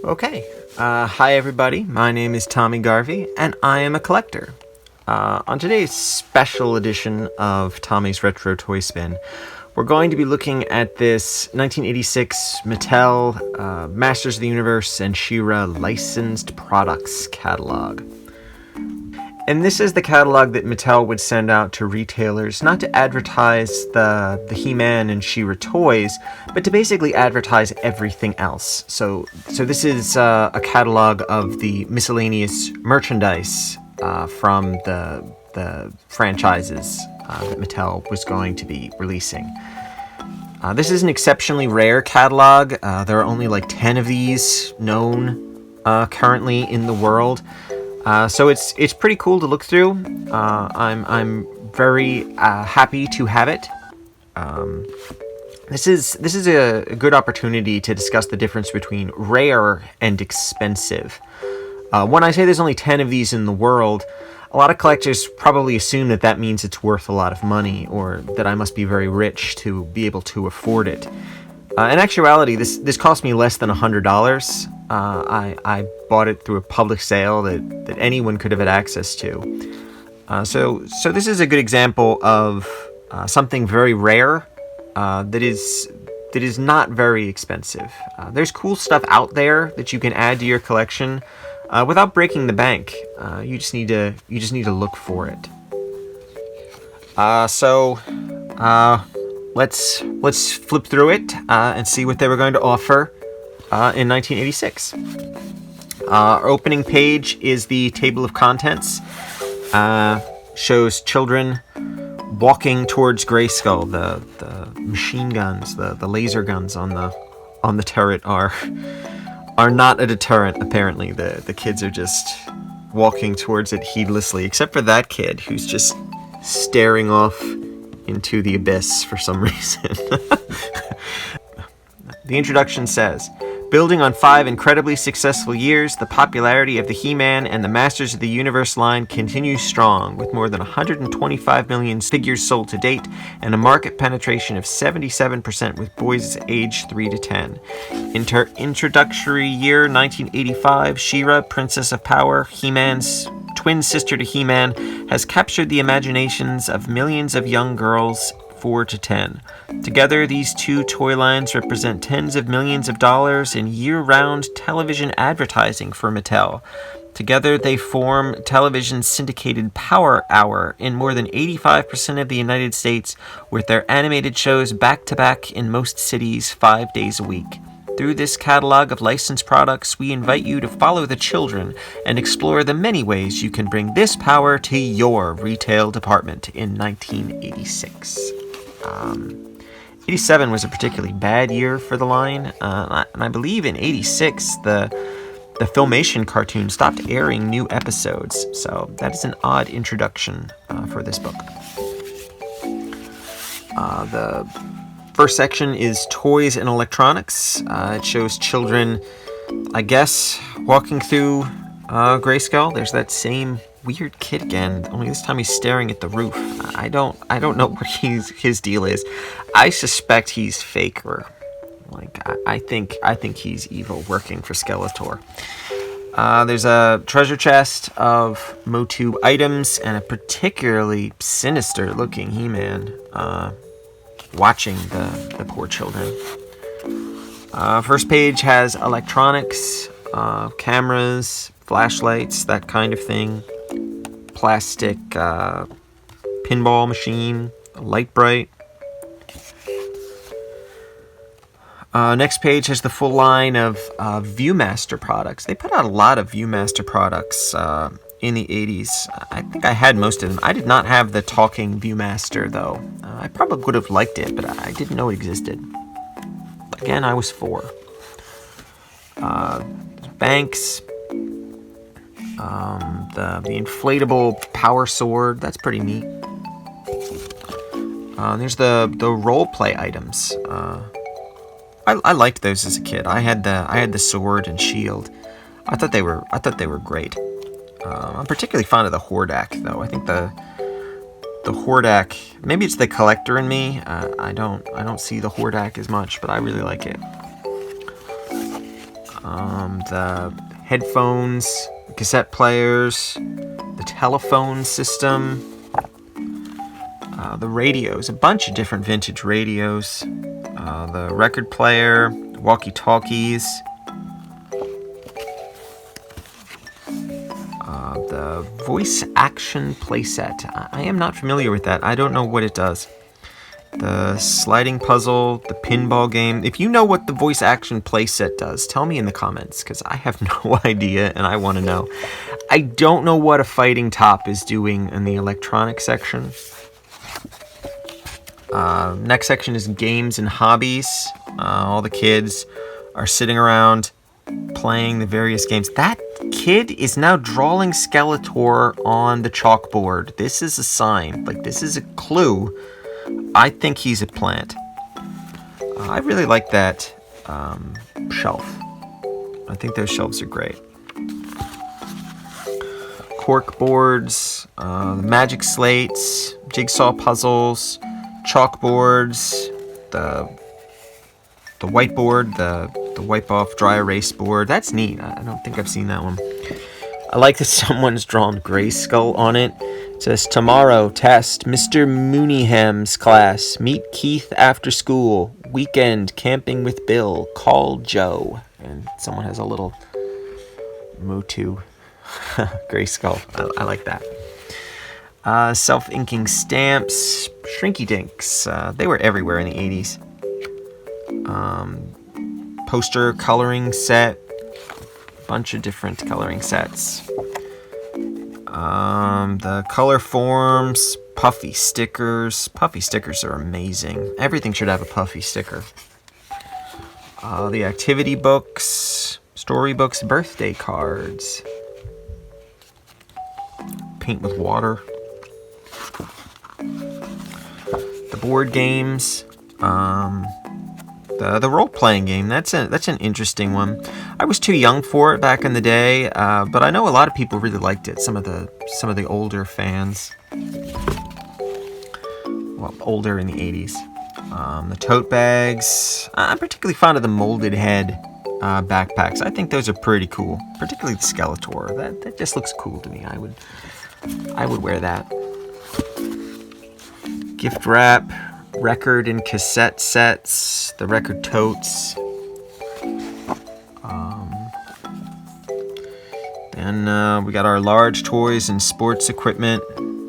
Hi everybody, my name is Tommy Garvey, and I am a collector. On today's special edition of Tommy's Retro Toy Spin, we're going to be looking at this 1986 Mattel Masters of the Universe and She-Ra licensed products catalog. And this is the catalog that Mattel would send out to retailers, not to advertise the He-Man and She-Ra toys, but to basically advertise everything else. So this is a catalog of the miscellaneous merchandise from the franchises that Mattel was going to be releasing. This is an exceptionally rare catalog. There are only like 10 of these known currently in the world. So it's pretty cool to look through. I'm very happy to have it. This is a good opportunity to discuss the difference between rare and expensive. When I say there's only 10 of these in the world, a lot of collectors probably assume that means it's worth a lot of money, or that I must be very rich to be able to afford it. In actuality, this cost me less than $100. I bought it through a public sale that anyone could have had access to. So this is a good example of something very rare that is not very expensive. There's cool stuff out there that you can add to your collection without breaking the bank. You just need to look for it. Let's flip through it and see what they were going to offer in 1986. Our opening page is the table of contents. Shows children walking towards Grayskull. The machine guns, the laser guns on the turret are not a deterrent. Apparently, the kids are just walking towards it heedlessly, except for that kid who's just staring off into the abyss for some reason. The introduction says, building on 5 incredibly successful years, the popularity of the He-Man and the Masters of the Universe line continues strong, with more than 125 million figures sold to date and a market penetration of 77% with boys aged 3 to 10. Introductory year 1985, She-Ra, Princess of Power, He-Man's twin sister to He-Man, has captured the imaginations of millions of young girls 4 to 10. Together, these two toy lines represent tens of millions of dollars in year-round television advertising for Mattel. Together, they form television's syndicated Power Hour in more than 85% of the United States, with their animated shows back-to-back in most cities 5 days a week. Through this catalog of licensed products, we invite you to follow the children and explore the many ways you can bring this power to your retail department in 1986. 87 was a particularly bad year for the line, and I believe in 86 the Filmation cartoon stopped airing new episodes, so that is an odd introduction for this book. The first section is toys and electronics. It shows children, I guess, walking through Grayskull. There's that same weird kid again, only this time he's staring at the roof. I don't know what his deal is. I suspect he's fake, or like I think he's evil, working for Skeletor. There's a treasure chest of MOTU items and a particularly sinister looking He-Man watching the poor children. First page has electronics, cameras, flashlights, that kind of thing. Plastic pinball machine, light bright. Next page has the full line of Viewmaster products. They put out a lot of Viewmaster products in the 80s. I think I had most of them. I did not have the talking Viewmaster, though. I probably would have liked it, but I didn't know it existed. Again, I was 4. Banks. The inflatable power sword. That's pretty neat. There's the role play items. I liked those as a kid. I had the sword and shield. I thought they were great. I'm particularly fond of the Hordak, though. I think the Hordak, maybe it's the collector in me. I don't see the Hordak as much, but I really like it. The headphones, cassette players, the telephone system, the radios, a bunch of different vintage radios, the record player, walkie-talkies, the voice action playset. I am not familiar with that. I don't know what it does. The sliding puzzle, the pinball game. If you know what the voice action playset does, tell me in the comments, because I have no idea and I want to know. I don't know what a fighting top is doing in the electronic section. Next section is games and hobbies. All the kids are sitting around playing the various games. That kid is now drawing Skeletor on the chalkboard. This is a sign. Like, this is a clue. I think he's a plant. I really like that shelf. I think those shelves are great. Cork boards, magic slates, jigsaw puzzles, chalkboards, the whiteboard, the wipe off dry erase board. That's neat. I don't think I've seen that one. I like that someone's drawn Grayskull on it. It says, tomorrow, test, Mr. Mooneyham's class. Meet Keith after school. Weekend, camping with Bill. Call Joe. And someone has a little MOTU Grayskull. I like that. Self-inking stamps. Shrinky dinks. They were everywhere in the 80s. Poster coloring set. Bunch of different coloring sets. The color forms, puffy stickers. Puffy stickers are amazing. Everything should have a puffy sticker. The activity books, storybooks, birthday cards. Paint with water. The board games. The role-playing game, that's an interesting one. I was too young for it back in the day, but I know a lot of people really liked it. Some of the older fans, well, older in the 80s. The tote bags. I'm particularly fond of the molded head backpacks. I think those are pretty cool, particularly the Skeletor. That just looks cool to me. I would wear that. Gift wrap. Record and cassette sets, the record totes. Then we got our large toys and sports equipment.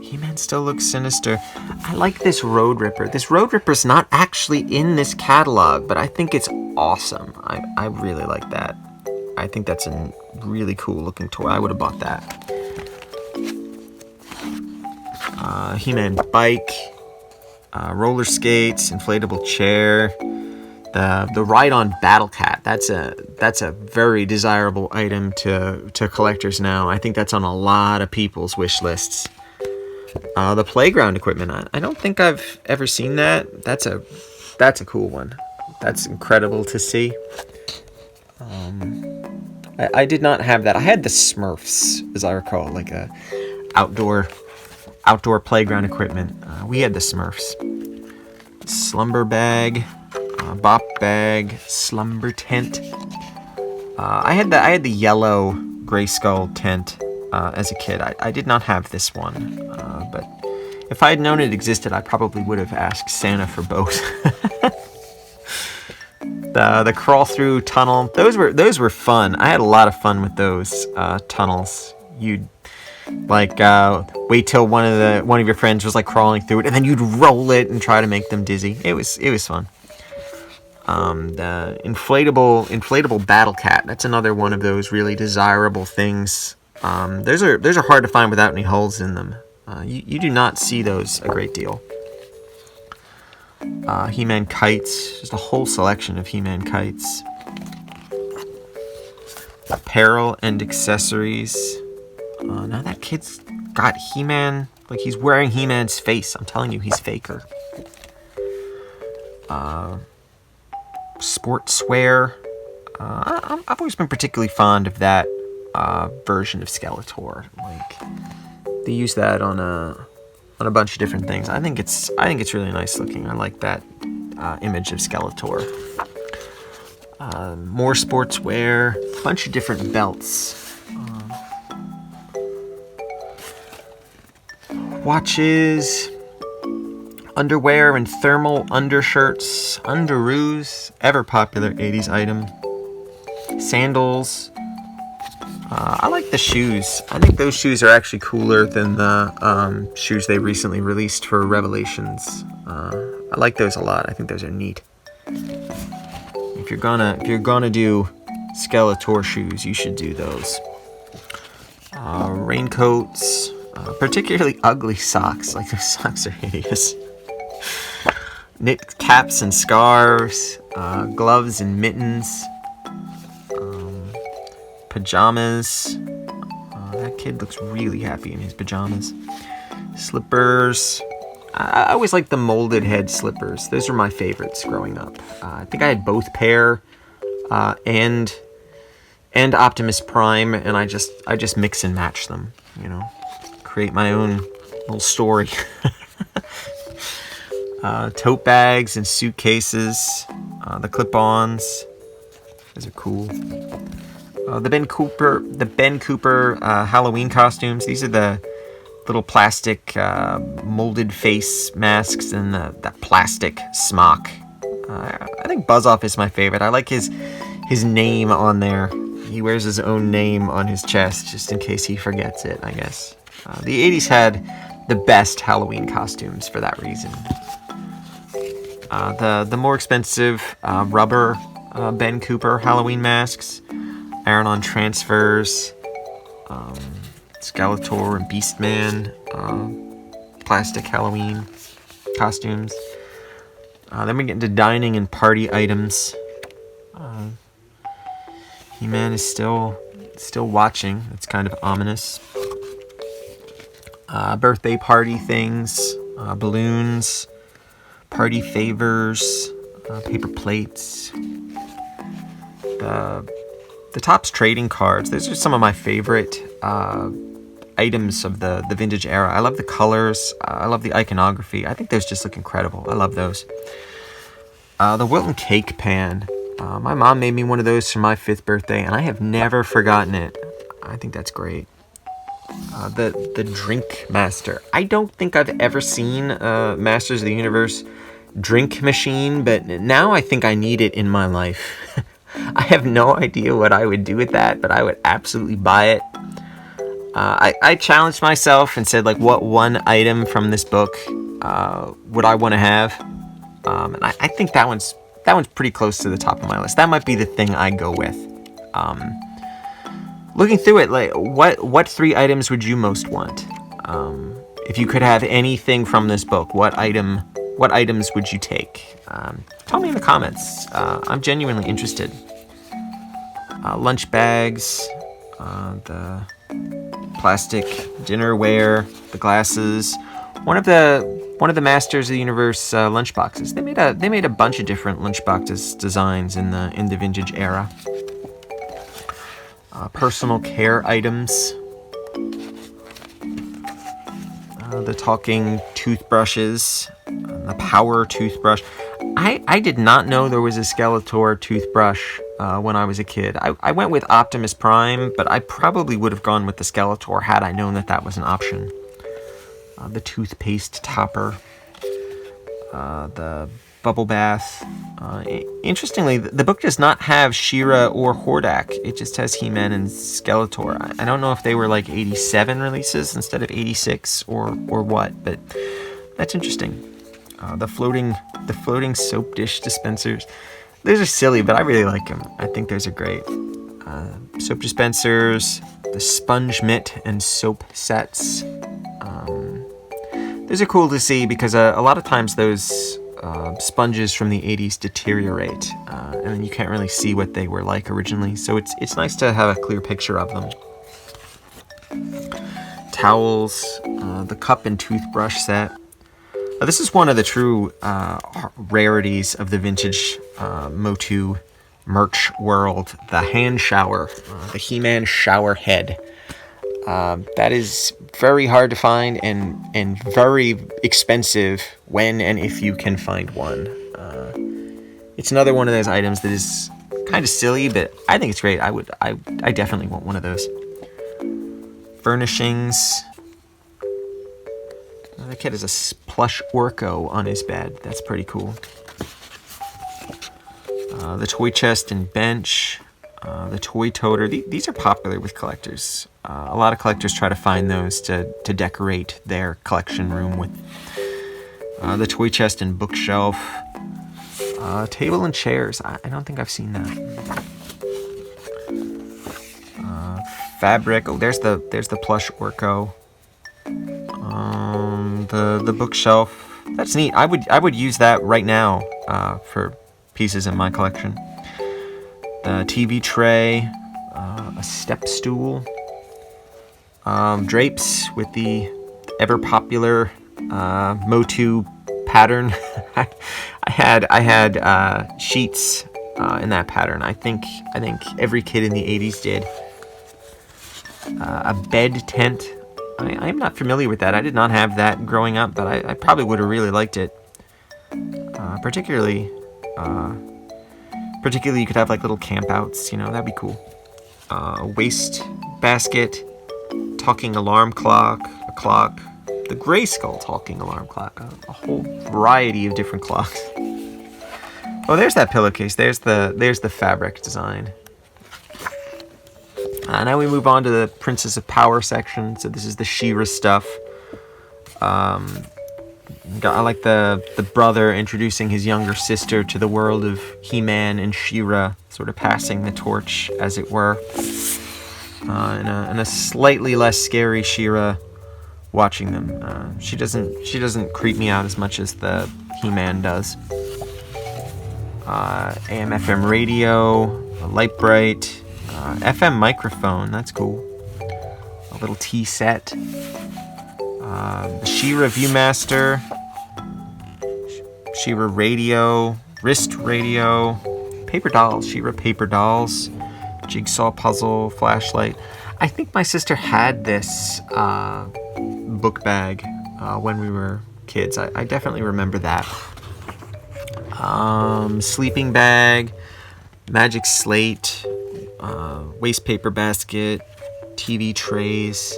He-Man still looks sinister. I like this Road Ripper. This Road Ripper's not actually in this catalog, but I think it's awesome. I really like that. I think that's a really cool looking toy. I would have bought that. He-Man bike. Roller skates, inflatable chair, the ride-on Battle Cat. That's a very desirable item to collectors now. I think that's on a lot of people's wish lists. The playground equipment. I don't think I've ever seen that. That's a cool one. That's incredible to see. I did not have that. I had the Smurfs, as I recall, like a outdoor playground equipment. We had the Smurfs. Slumber bag, bop bag, slumber tent. I had the yellow Grayskull tent as a kid. I did not have this one, but if I had known it existed, I probably would have asked Santa for both. The crawl through tunnel. Those were fun. I had a lot of fun with those tunnels. You'd wait till one of your friends was like crawling through it, and then you'd roll it and try to make them dizzy. It was fun. The inflatable Battle Cat. That's another one of those really desirable things. Those are hard to find without any holes in them. You do not see those a great deal. He-Man kites. Just a whole selection of He-Man kites. Apparel and accessories. Now that kid's got He-Man, like he's wearing He-Man's face. I'm telling you, he's faker. Sportswear. I've always been particularly fond of that version of Skeletor. Like they use that on a bunch of different things. I think it's really nice looking. I like that image of Skeletor. More sportswear, a bunch of different belts. Watches, underwear and thermal undershirts, underoos, ever popular 80s item. Sandals. I like the shoes. I think those shoes are actually cooler than the shoes they recently released for Revelations. I like those a lot. I think those are neat. If you're gonna do Skeletor shoes, you should do those. Raincoats, particularly ugly socks. Like, those socks are hideous. Knit caps and scarves, gloves and mittens, pajamas. That kid looks really happy in his pajamas. Slippers. I always like the molded head slippers. Those are my favorites growing up. I think I had both pair and Optimus Prime, and I just mix and match them. You know, create my own little story. Tote bags and suitcases. The clip-ons. Those are cool. The Ben Cooper Halloween costumes. These are the little plastic molded face masks and that plastic smock. I think Buzz Off is my favorite. I like his name on there. He wears his own name on his chest just in case he forgets it, I guess. The 80s had the best Halloween costumes for that reason. The more expensive rubber Ben Cooper Halloween masks, Iron-on transfers, Skeletor and Beastman, plastic Halloween costumes. Then we get into dining and party items. He-Man is still watching. It's kind of ominous. Birthday party things, balloons, party favors, paper plates. The Topps trading cards. Those are some of my favorite items of the vintage era. I love the colors. I love the iconography. I think those just look incredible. I love those. The Wilton cake pan. My mom made me one of those for my 5th birthday, and I have never forgotten it. I think that's great. The Drink Master. I don't think I've ever seen a Masters of the Universe drink machine, but now I think I need it in my life. I have no idea what I would do with that, but I would absolutely buy it. I challenged myself and said, like, what one item from this book would I want to have? And I think that one's pretty close to the top of my list. That might be the thing I go with. Looking through it, like, what 3 items would you most want? If you could have anything from this book, what items would you take? Tell me in the comments. I'm genuinely interested. Lunch bags, the plastic dinnerware, the glasses. One of the Masters of the Universe lunch boxes. They made a bunch of different lunch boxes designs in the vintage era. Personal care items. The talking toothbrushes, the power toothbrush. I did not know there was a Skeletor toothbrush when I was a kid. I went with Optimus Prime, but I probably would have gone with the Skeletor had I known that was an option. The toothpaste topper, the bubble bath. Interestingly, the book does not have She-Ra or Hordak. It just has He-Man and Skeletor. I don't know if they were like 87 releases instead of 86 or what, but that's interesting. The floating soap dish dispensers. Those are silly, but I really like them. I think those are great. Soap dispensers, the sponge mitt and soap sets. Those are cool to see because a lot of times those sponges from the 80s deteriorate, and then you can't really see what they were like originally. So it's nice to have a clear picture of them. Towels, the cup and toothbrush set. This is one of the true rarities of the vintage MOTU merch world. The hand shower, the He-Man shower head. That is very hard to find and very expensive when and if you can find one. It's another one of those items that is kind of silly, but I think it's great. I definitely want one of those. Furnishings. The kid has a plush Orco on his bed. That's pretty cool. The toy chest and bench. The toy toter. These are popular with collectors. A lot of collectors try to find those to decorate their collection room with. The toy chest and bookshelf. Table and chairs. I don't think I've seen that. Fabric. Oh, there's the plush Orco. The bookshelf. That's neat. I would use that right now for pieces in my collection. The TV tray. A step stool. Drapes with the ever popular MOTU pattern. I had sheets in that pattern. I think every kid in the 80s did. A bed tent. I'm not familiar with that. I did not have that growing up, but I probably would have really liked it. Particularly you could have like little campouts. That'd be cool. Waste basket. Talking alarm clock. A clock. The Grayskull talking alarm clock. A whole variety of different clocks. Oh, there's that pillowcase. There's the fabric design. Now we move on to the Princess of Power section. So this is the She-Ra stuff. I like the brother introducing his younger sister to the world of He-Man and She-Ra, sort of passing the torch, as it were. And a slightly less scary She-Ra watching them. She doesn't creep me out as much as the He-Man does. AM/FM radio, a light bright, FM microphone. That's cool. A little tea set. The She-Ra Viewmaster, She-Ra radio, wrist radio, paper dolls. She-Ra paper dolls, jigsaw puzzle, flashlight. I think my sister had this book bag when we were kids. I definitely remember that. Sleeping bag, magic slate, waste paper basket, TV trays,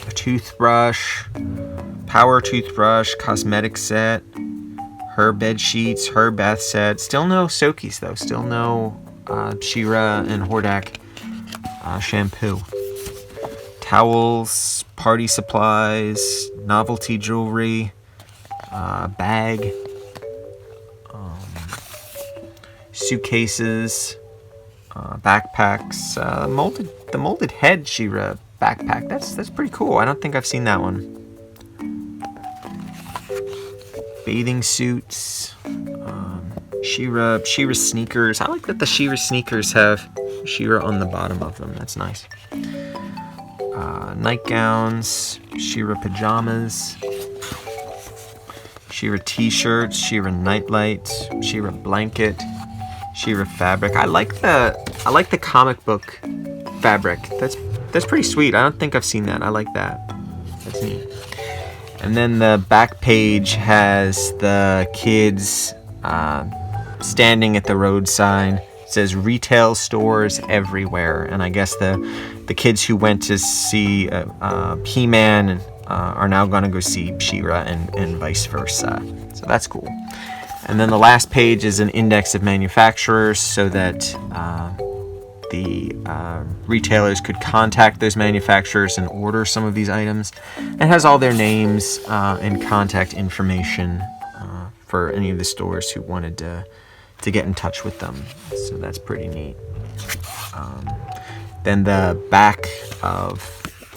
a toothbrush, power toothbrush, cosmetic set, her bed sheets, her bath set. Still no Sokies though. Still no She-Ra and Hordak shampoo. Towels, party supplies, novelty jewelry, bag, suitcases, backpacks, the molded head She-Ra backpack. That's pretty cool. I don't think I've seen that one. Bathing suits, She-Ra sneakers. I like that the She-Ra sneakers have She-Ra on the bottom of them. That's nice. Nightgowns, She-Ra pajamas, She-Ra t-shirts, She-Ra nightlight, She-Ra blanket, She-Ra fabric. I like the comic book fabric. That's pretty sweet. I don't think I've seen that. I like that. That's neat. And then the back page has the kids standing at the road sign. It says retail stores everywhere. And I guess the kids who went to see He-Man are now going to go see She-Ra and vice versa. So that's cool. And then the last page is an index of manufacturers so that the retailers could contact those manufacturers and order some of these items. It has all their names and contact information for any of the stores who wanted to get in touch with them. So that's pretty neat. Then the back of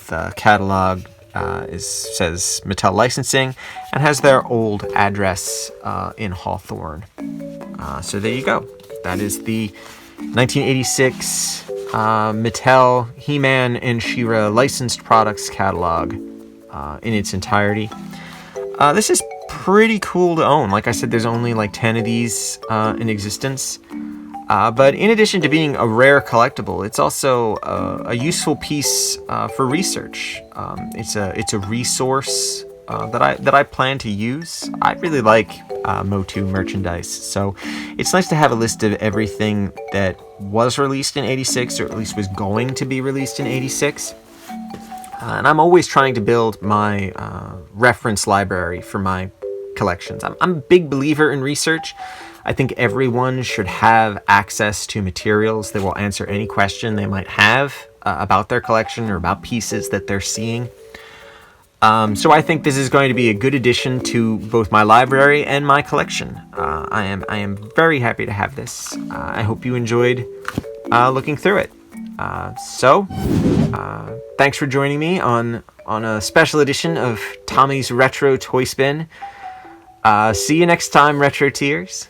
the catalog says Mattel Licensing and has their old address in Hawthorne. So there you go. That is the 1986 Mattel He-Man and She-Ra licensed products catalog in its entirety. This is pretty cool to own. Like I said, there's only like 10 of these in existence. But in addition to being a rare collectible, it's also a useful piece for research. It's a resource that I plan to use. I really like MOTU merchandise, so it's nice to have a list of everything that was released in '86, or at least was going to be released in '86. And I'm always trying to build my reference library for my collections. I'm a big believer in research. I think everyone should have access to materials that will answer any question they might have about their collection or about pieces that they're seeing. So I think this is going to be a good addition to both my library and my collection. I am very happy to have this. I hope you enjoyed looking through it. Thanks for joining me on a special edition of Tommy's Retro Toy Spin. See you next time, Retro Tears.